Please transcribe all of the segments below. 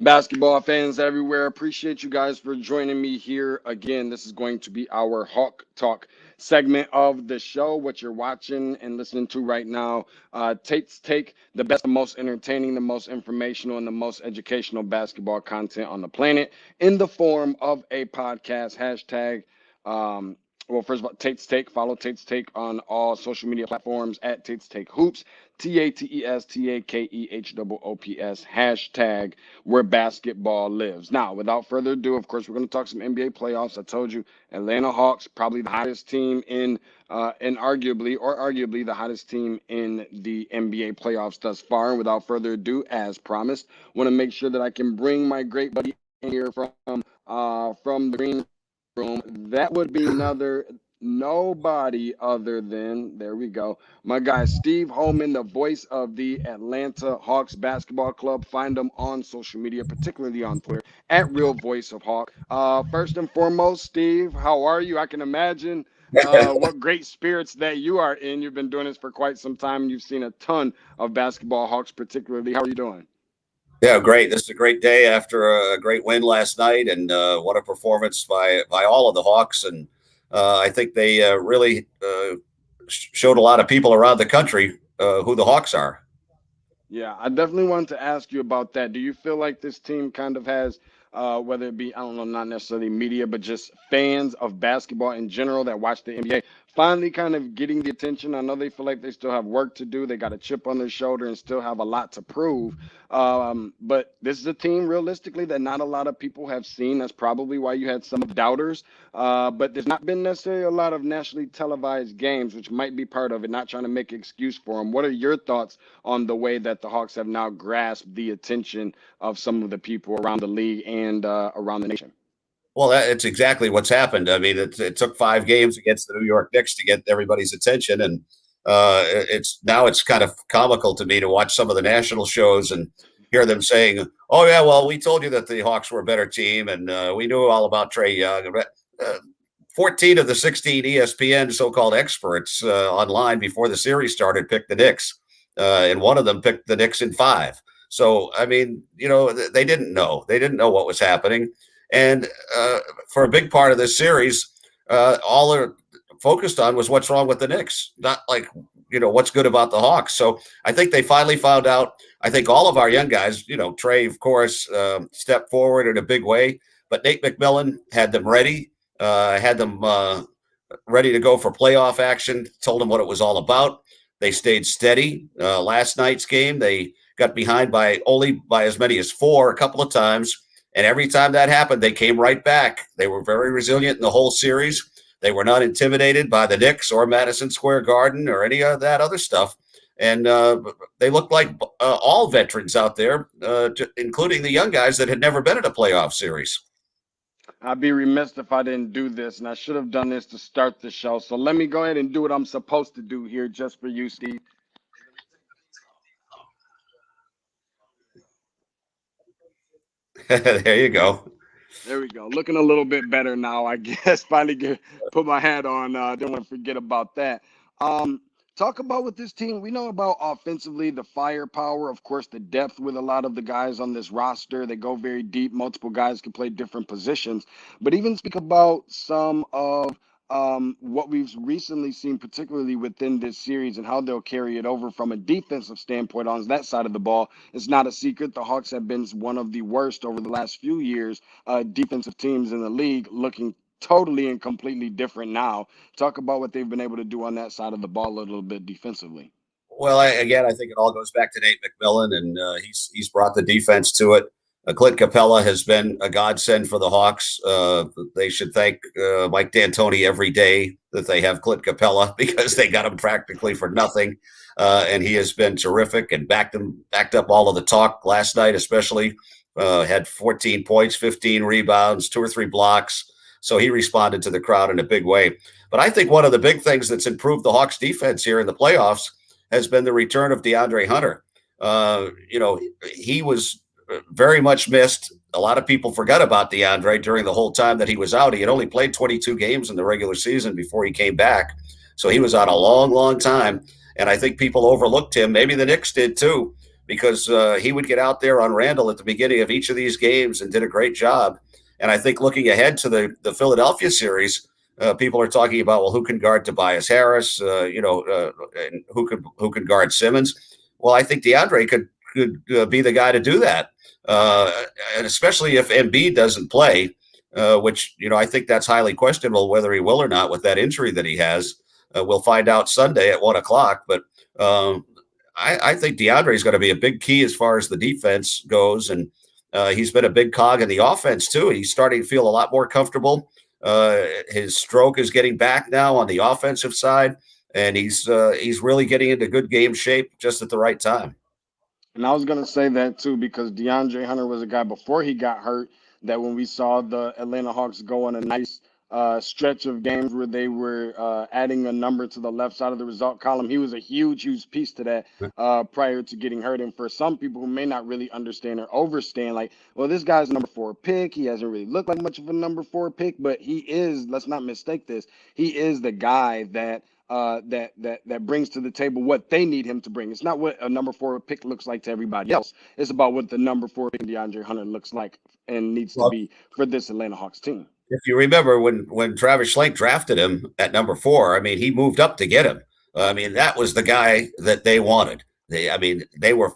Basketball fans everywhere, appreciate you guys for joining me here again. This is going to be our Hawk Talk segment of the show. What you're watching and listening to right now, Tate's Take, the best, the most entertaining, the most informational, and the most educational basketball content on the planet in the form of a podcast. Hashtag, first of all, Tate's Take. Follow Tate's Take on all social media platforms at Tate's Take Hoops. TATESTAKEHOOPS. Hashtag where basketball lives. Now, without further ado, of course, we're going to talk some NBA playoffs. I told you, Atlanta Hawks, probably the hottest team in arguably the hottest team in the NBA playoffs thus far. And without further ado, as promised, want to make sure that I can bring my great buddy in here from the green room. That would be nobody other than, there we go, my guy Steve Holman, the voice of the Atlanta Hawks basketball club. Find him on social media, particularly on Twitter, at Real Voice of Hawk. First and foremost, Steve, how are you? I can imagine what great spirits that you are in. You've been doing this for quite some time, and you've seen a ton of basketball, Hawks particularly. How are you doing? Yeah, great. This is a great day after a great win last night, and what a performance by all of the Hawks. And I think they really showed a lot of people around the country who the Hawks are. Yeah, I definitely wanted to ask you about that. Do you feel like this team kind of has, whether it be, I don't know, not necessarily media, but just fans of basketball in general that watch the NBA, finally kind of getting the attention? I know they feel like they still have work to do. They got a chip on their shoulder and still have a lot to prove. But this is a team, realistically, that not a lot of people have seen. That's probably why you had some doubters. But there's not been necessarily a lot of nationally televised games, which might be part of it, not trying to make an excuse for them. What are your thoughts on the way that the Hawks have now grasped the attention of some of the people around the league and around the nation? Well, it's exactly what's happened. I mean, it took 5 games against the New York Knicks to get everybody's attention, and it's kind of comical to me to watch some of the national shows and hear them saying, "Oh yeah, well, we told you that the Hawks were a better team, and we knew all about Trae Young." 14 of the 16 ESPN so-called experts online before the series started picked the Knicks, and one of them picked the Knicks in 5. So, I mean, they didn't know. They didn't know what was happening. And for a big part of this series, all they're focused on was what's wrong with the Knicks, not like, what's good about the Hawks. So I think they finally found out. I think all of our young guys, Trae, of course, stepped forward in a big way. But Nate McMillan had them ready, ready to go for playoff action, told them what it was all about. They stayed steady. Last night's game, they got behind by as many as 4 a couple of times. And every time that happened, they came right back. They were very resilient in the whole series. They were not intimidated by the Knicks or Madison Square Garden or any of that other stuff. And they looked like all veterans out there, including the young guys that had never been in a playoff series. I'd be remiss if I didn't do this, and I should have done this to start the show. So let me go ahead and do what I'm supposed to do here just for you, Steve. There you go. There we go. Looking a little bit better now, I guess. Finally put my hat on. Don't want to forget about that. Talk about with this team. We know about offensively, the firepower, of course, the depth with a lot of the guys on this roster. They go very deep. Multiple guys can play different positions. But even speak about some of what we've recently seen, particularly within this series, and how they'll carry it over from a defensive standpoint on that side of the ball. It's not a secret. The Hawks have been one of the worst over the last few years defensive teams in the league, looking totally and completely different now. Talk about what they've been able to do on that side of the ball a little bit defensively. Well, I think it all goes back to Nate McMillan, and he's brought the defense to it. Clint Capella has been a godsend for the Hawks. They should thank Mike D'Antoni every day that they have Clint Capella, because they got him practically for nothing. And he has been terrific and backed up all of the talk last night, especially. Had 14 points, 15 rebounds, 2 or 3 blocks. So he responded to the crowd in a big way. But I think one of the big things that's improved the Hawks defense here in the playoffs has been the return of DeAndre Hunter. He was very much missed. A lot of people forgot about DeAndre during the whole time that he was out. He had only played 22 games in the regular season before he came back. So he was out a long, long time. And I think people overlooked him. Maybe the Knicks did too. because he would get out there on Randall at the beginning of each of these games and did a great job. And I think looking ahead to the Philadelphia series, people are talking about, well, who can guard Tobias Harris, and who can guard Simmons. Well, I think DeAndre could be the guy to do that, and especially if Embiid doesn't play, which I think that's highly questionable whether he will or not with that injury that he has. We'll find out Sunday at 1:00. But I think DeAndre is going to be a big key as far as the defense goes, and he's been a big cog in the offense too. He's starting to feel a lot more comfortable. His stroke is getting back now on the offensive side, and he's really getting into good game shape just at the right time. And I was going to say that too, because DeAndre Hunter was a guy before he got hurt that when we saw the Atlanta Hawks go on a nice stretch of games where they were adding a number to the left side of the result column, he was a huge piece to that prior to getting hurt. And for some people who may not really understand or overstand, like, well, this guy's a number 4 pick. He hasn't really looked like much of a number 4 pick, but he is, let's not mistake this, he is the guy that that brings to the table what they need him to bring. It's not what a number 4 pick looks like to everybody else. It's about what the number 4 pick DeAndre Hunter looks like and needs to be for this Atlanta Hawks team. If you remember when Travis Schlenk drafted him at number 4, I mean, he moved up to get him. I mean, that was the guy that they wanted. They were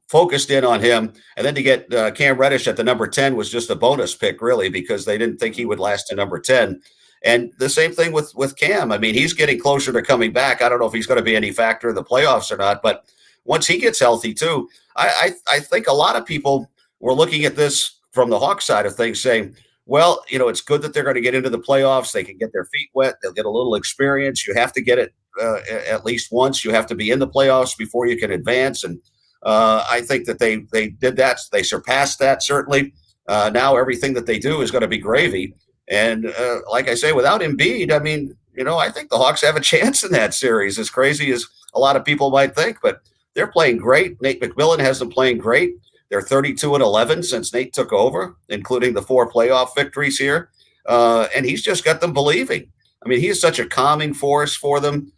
focused in on him. And then to get Cam Reddish at the number 10 was just a bonus pick, really, because they didn't think he would last to number 10. And the same thing with Cam. I mean, he's getting closer to coming back. I don't know if he's going to be any factor in the playoffs or not, but once he gets healthy too, I think a lot of people were looking at this from the Hawks side of things saying, well, it's good that they're going to get into the playoffs. They can get their feet wet. They'll get a little experience. You have to get it at least once. You have to be in the playoffs before you can advance. And I think that they did that. They surpassed that, certainly. Now everything that they do is going to be gravy. And like I say, without Embiid, I mean, I think the Hawks have a chance in that series, as crazy as a lot of people might think. But they're playing great. Nate McMillan has them playing great. They're 32-11 since Nate took over, including the 4 playoff victories here. And he's just got them believing. I mean, he is such a calming force for them.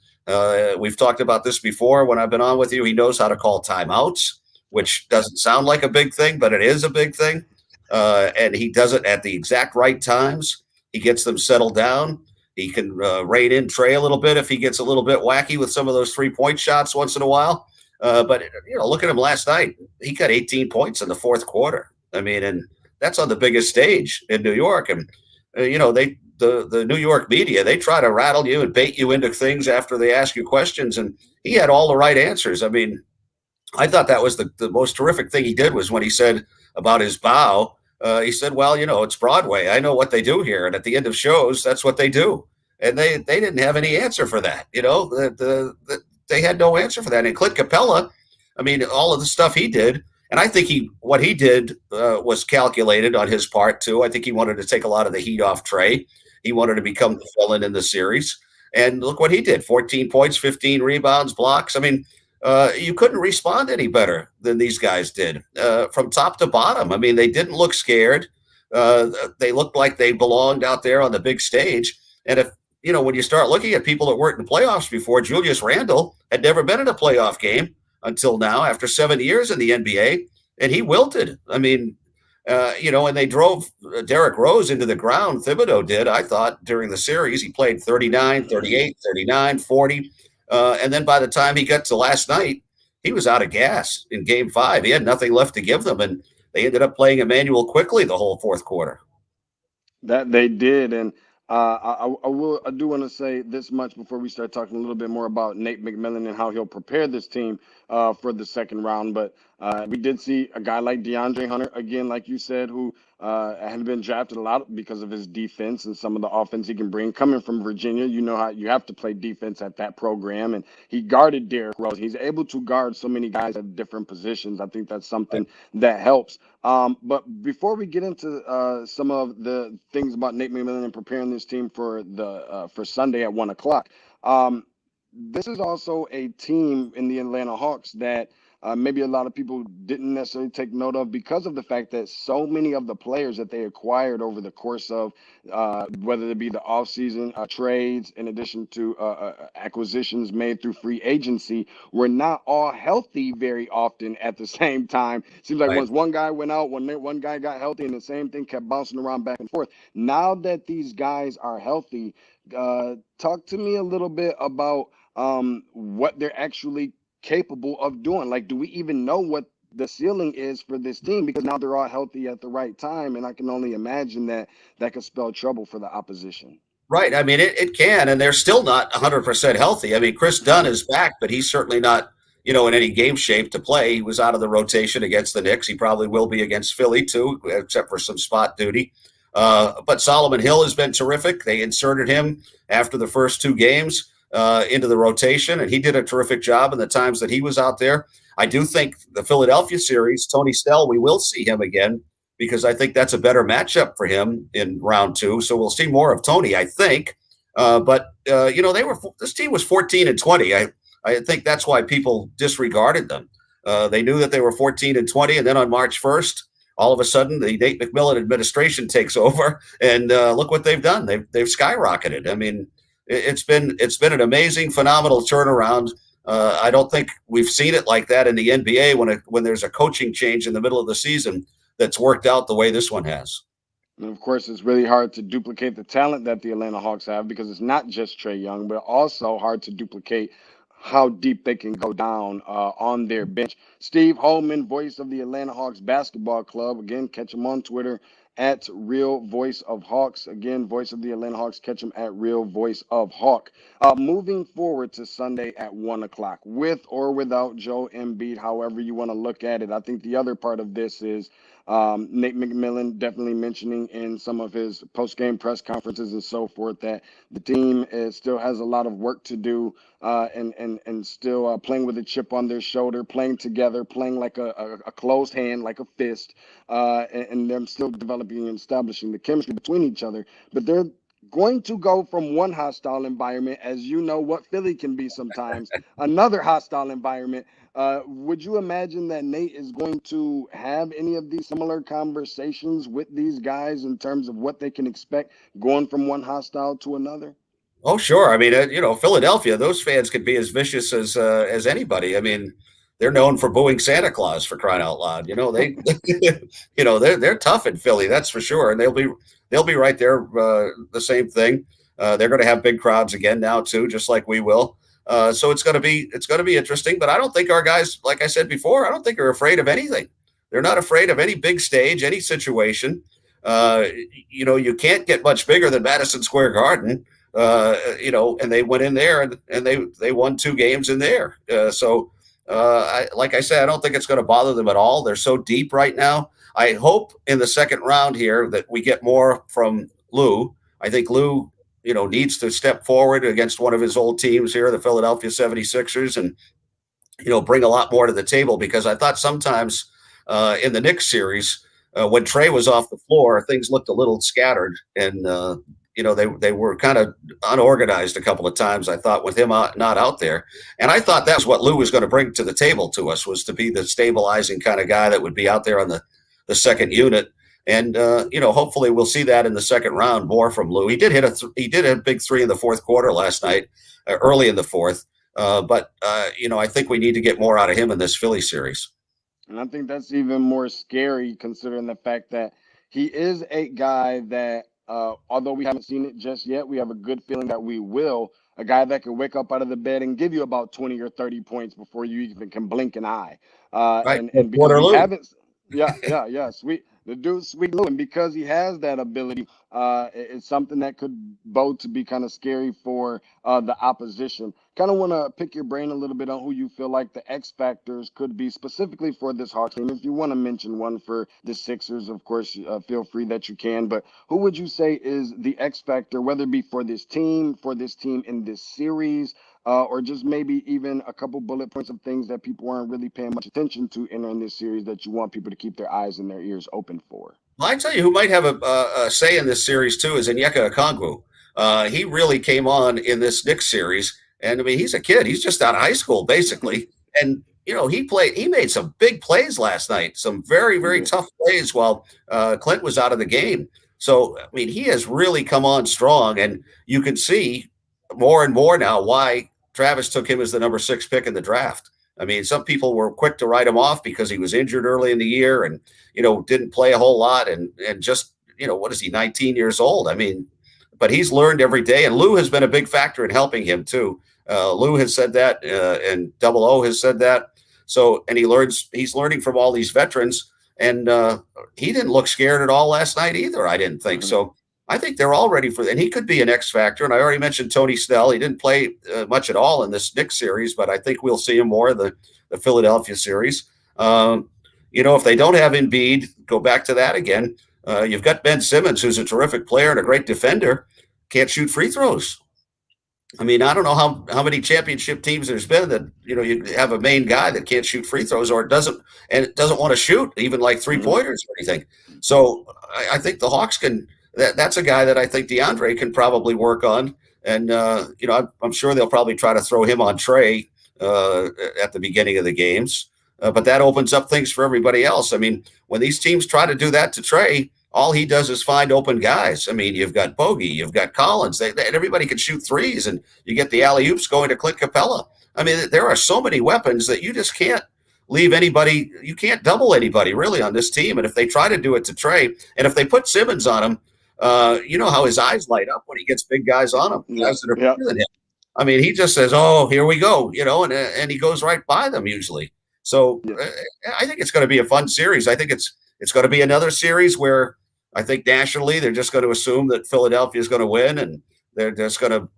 We've talked about this before when I've been on with you. He knows how to call timeouts, which doesn't sound like a big thing, but it is a big thing. And he does it at the exact right times. He gets them settled down. He can rein in Trey a little bit if he gets a little bit wacky with some of those 3-point shots once in a while. But look at him last night. He got 18 points in the fourth quarter. I mean, and that's on the biggest stage in New York. And the New York media, they try to rattle you and bait you into things after they ask you questions. And he had all the right answers. I mean, I thought that was the most terrific thing he did was when he said about his bow. He said, well, it's Broadway. I know what they do here. And at the end of shows, that's what they do. And they didn't have any answer for that. They had no answer for that. And Clint Capella, I mean, all of the stuff he did, and I think what he did was calculated on his part too. I think he wanted to take a lot of the heat off Trey. He wanted to become the villain in the series. And look what he did: 14 points, 15 rebounds, blocks. I mean, you couldn't respond any better than these guys did from top to bottom. I mean, they didn't look scared. They looked like they belonged out there on the big stage. And if when you start looking at people that weren't in the playoffs before, Julius Randle had never been in a playoff game until now after 7 years in the NBA, and he wilted. I mean, and they drove Derrick Rose into the ground. Thibodeau did, I thought, during the series. He played 39, 38, 39, 40. And then by the time he got to last night, he was out of gas in Game 5. He had nothing left to give them, and they ended up playing Emmanuel quickly the whole fourth quarter. That they did, and I do want to say this much before we start talking a little bit more about Nate McMillan and how he'll prepare this team for the second round. But we did see a guy like DeAndre Hunter, again, like you said, who had been drafted a lot because of his defense and some of the offense he can bring. Coming from Virginia, you know how you have to play defense at that program. And he guarded Derrick Rose. He's able to guard so many guys at different positions. I think that's something that helps. But before we get into some of the things about Nate McMillan and preparing this team for for Sunday at 1:00, this is also a team in the Atlanta Hawks that maybe a lot of people didn't necessarily take note of because of the fact that so many of the players that they acquired over the course of whether it be the offseason trades, in addition to acquisitions made through free agency, were not all healthy very often at the same time. Seems like Right. once one guy went out, one guy got healthy, and the same thing kept bouncing around back and forth. Now that these guys are healthy, talk to me a little bit about what they're actually capable of doing. Like, do we even know what the ceiling is for this team? Because now they're all healthy at the right time, and I can only imagine that that could spell trouble for the opposition. Right. I mean, it can, and they're still not 100% healthy. I mean, Chris Dunn is back, but he's certainly not, in any game shape to play. He was out of the rotation against the Knicks. He probably will be against Philly, too, except for some spot duty. But Solomon Hill has been terrific. They inserted him after the first two games into the rotation, and he did a terrific job in the times that he was out there. I do think the Philadelphia series, Tony Snell, we will see him again, because I think that's a better matchup for him in round two. So we'll see more of Tony, I think. But this team was 14-20. I think that's why people disregarded them. They knew that they were 14-20, and then on March 1st, all of a sudden, the Nate McMillan administration takes over, and look what they've done. They've skyrocketed. I mean, it's been an amazing, phenomenal turnaround. I don't think we've seen it like that in the NBA when there's a coaching change in the middle of the season that's worked out the way this one has. And of course, it's really hard to duplicate the talent that the Atlanta Hawks have, because it's not just Trae Young, but also hard to duplicate how deep they can go down on their bench. Steve Holman, voice of the Atlanta Hawks basketball club. Again, catch him on Twitter at Real Voice of Hawks. Again, voice of the Atlanta Hawks. Catch him at Real Voice of Hawk. Moving forward to Sunday at 1 o'clock, with or without Joe Embiid, however you want to look at it. I think the other part of this is Nate McMillan definitely mentioning in some of his post-game press conferences and so forth that the team still has a lot of work to do and still playing with a chip on their shoulder, playing together, playing like a closed hand, like a fist, and them still developing and establishing the chemistry between each other. But they're going to go from one hostile environment, as you know what Philly can be sometimes, another hostile environment. Would you imagine that Nate is going to have any of these similar conversations with these guys in terms of what they can expect going from one hostile to another? Oh, sure. I mean, Philadelphia, those fans could be as vicious as anybody. I mean, they're known for booing Santa Claus, for crying out loud. They're tough in Philly, that's for sure, and they'll be right there. The same thing. They're going to have big crowds again now too, just like we will. So it's going to be interesting. But I don't think our guys, like I said before, I don't think are afraid of anything. They're not afraid of any big stage, any situation. You can't get much bigger than Madison Square Garden. And they went in there and they won two games in there. Like I said, I don't think it's going to bother them at all. They're so deep right now. I hope in the second round here that we get more from Lou. I think Lou, needs to step forward against one of his old teams here, the Philadelphia 76ers, and, bring a lot more to the table, because I thought sometimes in the Knicks series, when Trae was off the floor, things looked a little scattered, and they were kind of unorganized a couple of times, I thought, with him not out there. And I thought that's what Lou was going to bring to the table to us, was to be the stabilizing kind of guy that would be out there on the second unit. And, hopefully we'll see that in the second round more from Lou. He did hit a big three in the fourth quarter last night, early in the fourth. But I think we need to get more out of him in this Philly series. And I think that's even more scary, considering the fact that he is a guy that, although we haven't seen it just yet, we have a good feeling that we will. A guy that can wake up out of the bed and give you about 20 or 30 points before you even can blink an eye. Right. And because we haven't, sweet. The dude's sweet Lou, and because he has that ability, it's something that could bode to be kind of scary for the opposition. Kind of want to pick your brain a little bit on who you feel like the X factors could be specifically for this Hawks team. If you want to mention one for the Sixers, of course, feel free that you can. But who would you say is the X factor, whether it be for this team in this series, or just maybe even a couple bullet points of things that people aren't really paying much attention to entering this series that you want people to keep their eyes and their ears open for? Well, I tell you who might have a say in this series too is Onyeka Okongwu. He really came on in this Knicks series, and I mean, he's a kid. He's just out of high school, basically, and he made some big plays last night, some very, very tough plays while Clint was out of the game. So, I mean, he has really come on strong, and you can see more and more now why Travis took him as the number 6 pick in the draft. I mean, some people were quick to write him off because he was injured early in the year and, didn't play a whole lot and just, what is he, 19 years old? I mean, but he's learned every day, and Lou has been a big factor in helping him too. Lou has said that, and Double O has said that. So, and he's learning from all these veterans, and he didn't look scared at all last night either. I didn't think so. I think they're all ready and he could be an X factor. And I already mentioned Tony Snell. He didn't play much at all in this Knicks series, but I think we'll see him more in the Philadelphia series. If they don't have Embiid, go back to that again. You've got Ben Simmons, who's a terrific player and a great defender, can't shoot free throws. I mean, I don't know how many championship teams there's been that, you have a main guy that can't shoot free throws or doesn't want to shoot even like 3-pointers or anything. So I think the Hawks that's a guy that I think DeAndre can probably work on. And, I'm sure they'll probably try to throw him on Trey at the beginning of the games. But that opens up things for everybody else. I mean, when these teams try to do that to Trey, all he does is find open guys. I mean, you've got Bogey, you've got Collins, everybody can shoot threes, and you get the alley-oops going to Clint Capella. I mean, there are so many weapons that you just can't leave anybody. You can't double anybody really on this team. And if they try to do it to Trey, and if they put Simmons on him, you know how his eyes light up when he gets big guys on him, guys that are bigger than him. I mean, he just says, "Oh, here we go," and he goes right by them usually. So I think it's going to be a fun series. I think it's going to be another series where I think nationally they're just going to assume that Philadelphia is going to win, and they're just going to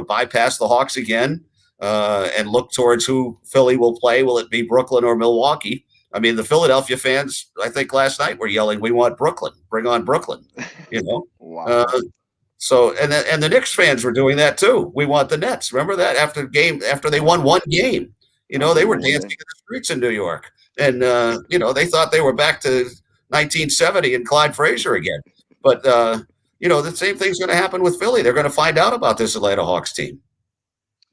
bypass the Hawks again and look towards who Philly will play. Will it be Brooklyn or Milwaukee? I mean, the Philadelphia fans, I think last night were yelling, "We want Brooklyn! Bring on Brooklyn!" Wow. So the Knicks fans were doing that too. We want the Nets. Remember that after they won one game, they were dancing in the streets in New York, and they thought they were back to 1970 and Clyde Frazier again. But the same thing's going to happen with Philly. They're going to find out about this Atlanta Hawks team.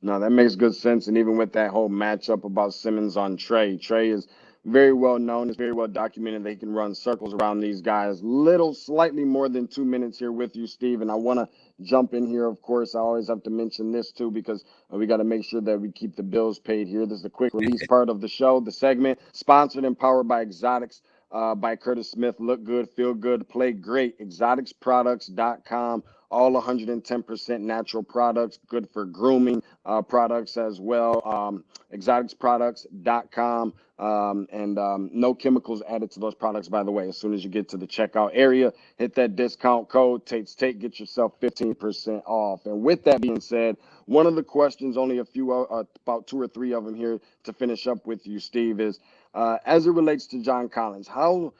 No, that makes good sense. And even with that whole matchup about Simmons on Trey is very well known. It's very well documented that he can run circles around these guys. Slightly more than 2 minutes here with you, Steve. And I want to jump in here. Of course, I always have to mention this too, because we got to make sure that we keep the bills paid here. This is a quick release part of the show. The segment sponsored and powered by Exotics by Curtis Smith. Look good, feel good, play great. Exoticsproducts.com. All 110% natural products, good for grooming products as well. Exoticsproducts.com. And no chemicals added to those products, by the way. As soon as you get to the checkout area, hit that discount code, Tate's Tate, get yourself 15% off. And with that being said, one of the questions, only a few, about 2 or 3 of them here to finish up with you, Steve, is as it relates to John Collins, how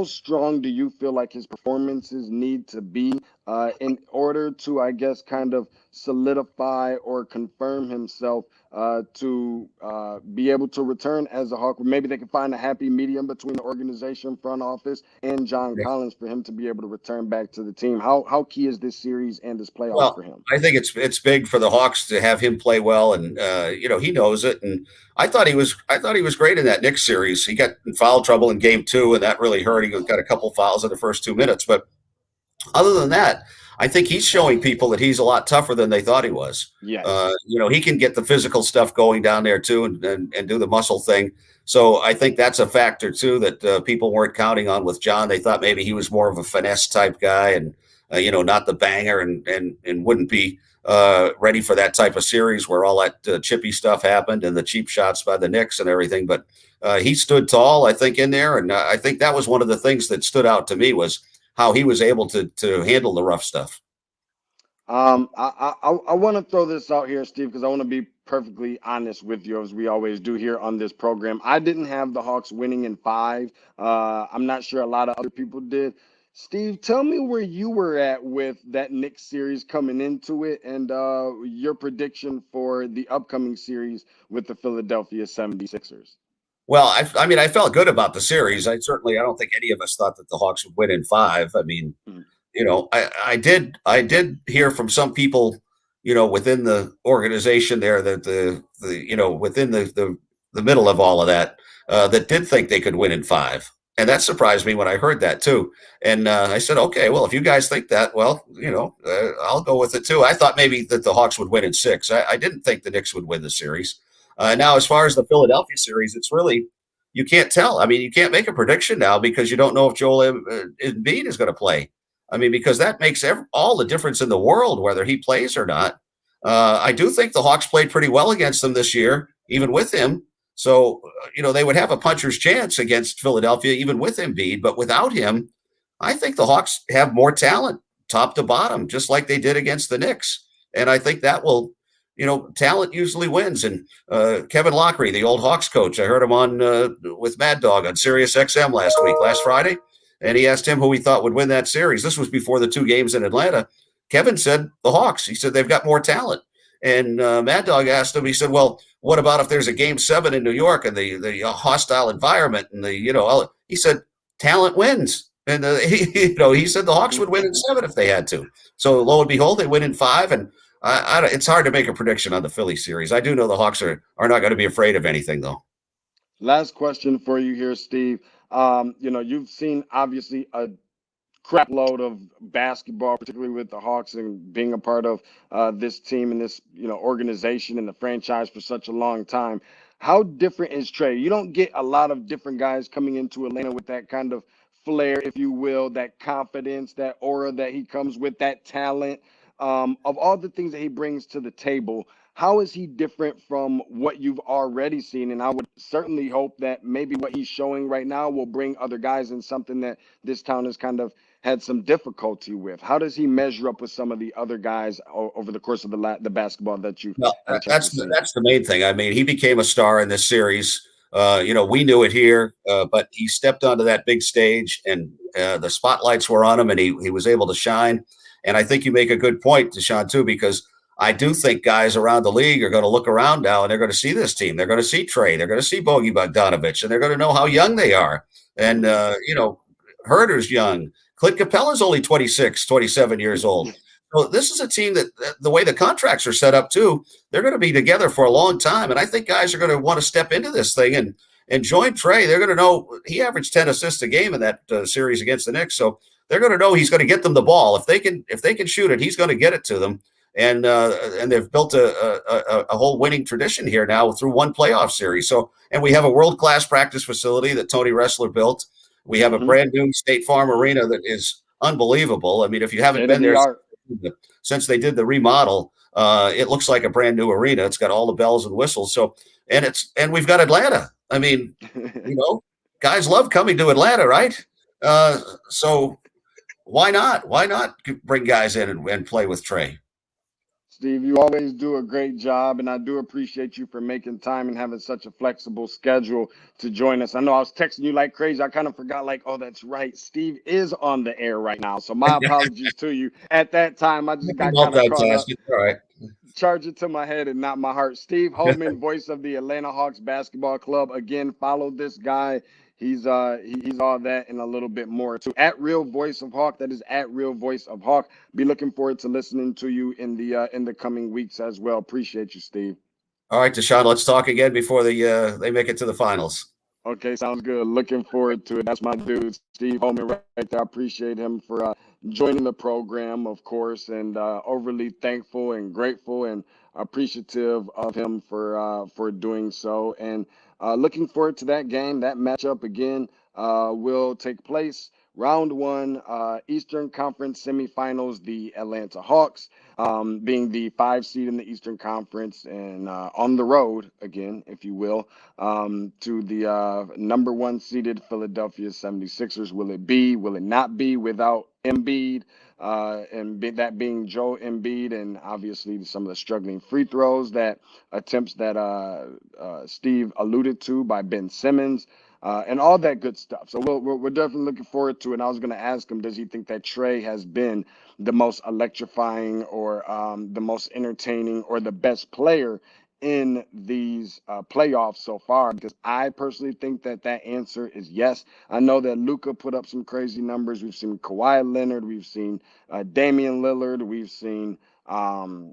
strong do you feel like his performances need to be in order to, I guess, kind of solidify or confirm himself to be able to return as a Hawk? Maybe they can find a happy medium between the organization, front office, and John Collins for him to be able to return back to the team. How key is this series and this playoff for him? I think it's big for the Hawks to have him play well, and he knows it. And I thought he was great in that Knicks series. He got in foul trouble in game 2, and that really hurt. He got a couple fouls in the first 2 minutes, but other than that, I think he's showing people that he's a lot tougher than they thought he was. Yes. He can get the physical stuff going down there too, and do the muscle thing. So I think that's a factor too that people weren't counting on with John. They thought maybe he was more of a finesse type guy, and not the banger, and wouldn't be ready for that type of series where all that chippy stuff happened and the cheap shots by the Knicks and everything. But he stood tall, I think, in there, and I think that was one of the things that stood out to me was how he was able to handle the rough stuff. I want to throw this out here, Steve, because I want to be perfectly honest with you, as we always do here on this program. I didn't have the Hawks winning in 5. I'm not sure a lot of other people did. Steve, tell me where you were at with that Knicks series coming into it, and your prediction for the upcoming series with the Philadelphia 76ers. Well, I felt good about the series. I don't think any of us thought that the Hawks would win in 5. I mean, I did hear from some people, within the organization there that the within the the middle of all of that, that did think they could win in 5. And that surprised me when I heard that too. And I said, okay, well, if you guys think that, well, I'll go with it too. I thought maybe that the Hawks would win in 6. I didn't think the Knicks would win the series. Now, as far as the Philadelphia series, it's really, you can't tell. I mean, you can't make a prediction now because you don't know if Joel Embiid is going to play. I mean, because that makes all the difference in the world, whether he plays or not. I do think the Hawks played pretty well against them this year, even with him. So, they would have a puncher's chance against Philadelphia, even with Embiid. But without him, I think the Hawks have more talent, top to bottom, just like they did against the Knicks. And I think that will, talent usually wins. And Kevin Lockery, the old Hawks coach, I heard him on with Mad Dog on Sirius XM last Friday. And he asked him who he thought would win that series. This was before the 2 games in Atlanta. Kevin said the Hawks. He said they've got more talent. And Mad Dog asked him, he said, well, what about if there's a game 7 in New York and the hostile environment and he said, talent wins. And he said the Hawks would win in 7 if they had to. So lo and behold, they win in 5. And it's hard to make a prediction on the Philly series. I do know the Hawks are not going to be afraid of anything, though. Last question for you here, Steve. You've seen obviously a crap load of basketball, particularly with the Hawks and being a part of this team and this organization and the franchise for such a long time. How different is Trey? You don't get a lot of different guys coming into Atlanta with that kind of flair, if you will, that confidence, that aura that he comes with, that talent. Of all the things that he brings to the table, how is he different from what you've already seen? And I would certainly hope that maybe what he's showing right now will bring other guys in, something that this town has kind of had some difficulty with. How does he measure up with some of the other guys over the course of the basketball that you? Well, that's the main thing. I mean, he became a star in this series. We knew it here, but he stepped onto that big stage, and the spotlights were on him, and he was able to shine. And I think you make a good point, Deshaun, too, because I do think guys around the league are going to look around now, and they're going to see this team. They're going to see Trey. They're going to see Bogey Bogdanovich, and they're going to know how young they are. And, Herder's young. Clint Capella's only 26, 27 years old. So this is a team that the way the contracts are set up, too, they're going to be together for a long time. And I think guys are going to want to step into this thing and join Trey. They're going to know he averaged 10 assists a game in that series against the Knicks. So they're going to know he's going to get them the ball. If they can shoot it, he's going to get it to them. And they've built a whole winning tradition here now through one playoff series. So, and we have a world-class practice facility that Tony Ressler built. We have a brand new State Farm arena that is unbelievable. I mean, if you haven't been there since they did the remodel, it looks like a brand new arena. It's got all the bells and whistles. So, and we've got Atlanta. I mean, guys love coming to Atlanta, right? So why not? Why not bring guys in and play with Trey? Steve, you always do a great job, and I do appreciate you for making time and having such a flexible schedule to join us. I know I was texting you like crazy. I kind of forgot, oh, that's right. Steve is on the air right now, so my apologies to you. At that time, I just got kind of caught up. All right. Charge it to my head and not my heart. Steve Holman, voice of the Atlanta Hawks basketball club. Again, follow this guy. He's all that and a little bit more too. At Real Voice of Hawk, that is at Real Voice of Hawk. Be looking forward to listening to you in the coming weeks as well. Appreciate you, Steve. All right, Deshaun, let's talk again before they make it to the finals. Okay, sounds good. Looking forward to it. That's my dude, Steve Holman, right there. I appreciate him for joining the program, of course, and overly thankful and grateful and appreciative of him for doing so. And looking forward to that game. That matchup again will take place. Round 1, Eastern Conference semifinals, the Atlanta Hawks being the 5 seed in the Eastern Conference and on the road again, if you will, to the number 1 seeded Philadelphia 76ers. Will it not be without Embiid? That being Joe Embiid, and obviously some of the struggling free throws attempts that Steve alluded to by Ben Simmons. And all that good stuff. So we're definitely looking forward to it. And I was going to ask him, does he think that Trey has been the most electrifying or the most entertaining or the best player in these playoffs so far? Because I personally think that answer is yes. I know that Luka put up some crazy numbers. We've seen Kawhi Leonard. We've seen Damian Lillard. We've seen Nikolai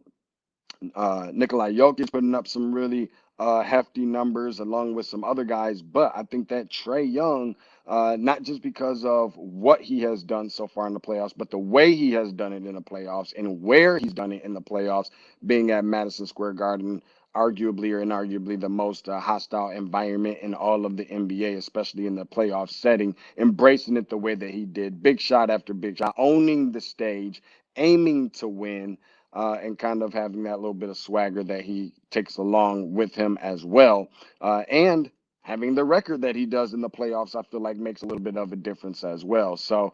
Jokic putting up some really hefty numbers along with some other guys. But I think that Trae Young, not just because of what he has done so far in the playoffs, but the way he has done it in the playoffs and where he's done it in the playoffs, being at Madison Square Garden, arguably or inarguably the most hostile environment in all of the NBA, especially in the playoff setting, embracing it the way that he did, big shot after big shot, owning the stage, aiming to win, and kind of having that little bit of swagger that he takes along with him as well. And having the record that he does in the playoffs, I feel like makes a little bit of a difference as well. So,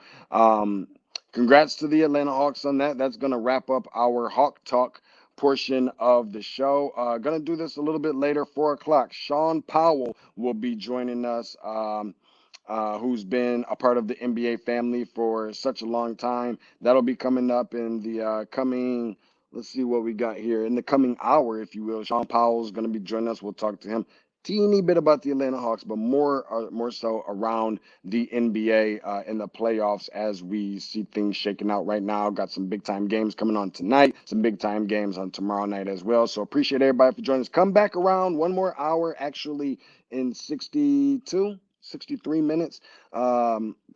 congrats to the Atlanta Hawks on that. That's going to wrap up our Hawk Talk portion of the show. Gonna do this a little bit later, 4 o'clock. Sean Powell will be joining us, who's been a part of the NBA family for such a long time. That'll be coming up in the coming, let's see what we got here, in the coming hour, if you will. Sean Powell's gonna be joining us. We'll talk to him teeny bit about the Atlanta Hawks, but more so around the NBA in the playoffs as we see things shaking out right now. Got some big time games coming on tonight, some big time games on tomorrow night as well. So appreciate everybody for joining us. Come back around one more hour, actually in 63 minutes.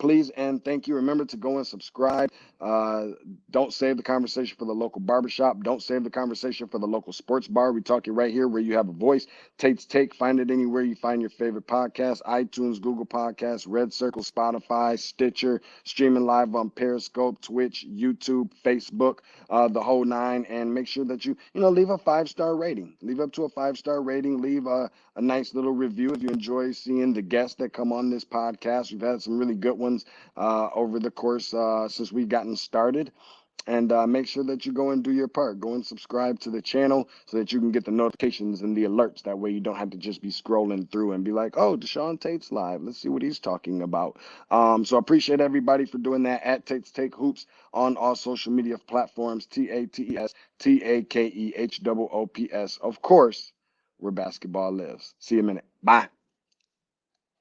Please and thank you. Remember to go and subscribe. Don't save the conversation for the local barbershop. Don't save the conversation for the local sports bar. We talk it right here where you have a voice. Tate's Take. Find it anywhere you find your favorite podcast. iTunes, Google Podcasts, Red Circle, Spotify, Stitcher, streaming live on Periscope, Twitch, YouTube, Facebook, the whole nine. And make sure that you leave a 5-star rating. Leave up to a 5-star rating. Leave a nice little review if you enjoy seeing the guests that come on this podcast. We've had some really good ones over the course since we've gotten started. And make sure that you go and do your part. Go and subscribe to the channel so that you can get the notifications and the alerts. That way you don't have to just be scrolling through and be like, oh, Deshaun Tate's live. Let's see what he's talking about. So I appreciate everybody for doing that at Tate's Take Hoops on all social media platforms. TATES TAKEHOOPS. Of course, where basketball lives. See you in a minute. Bye.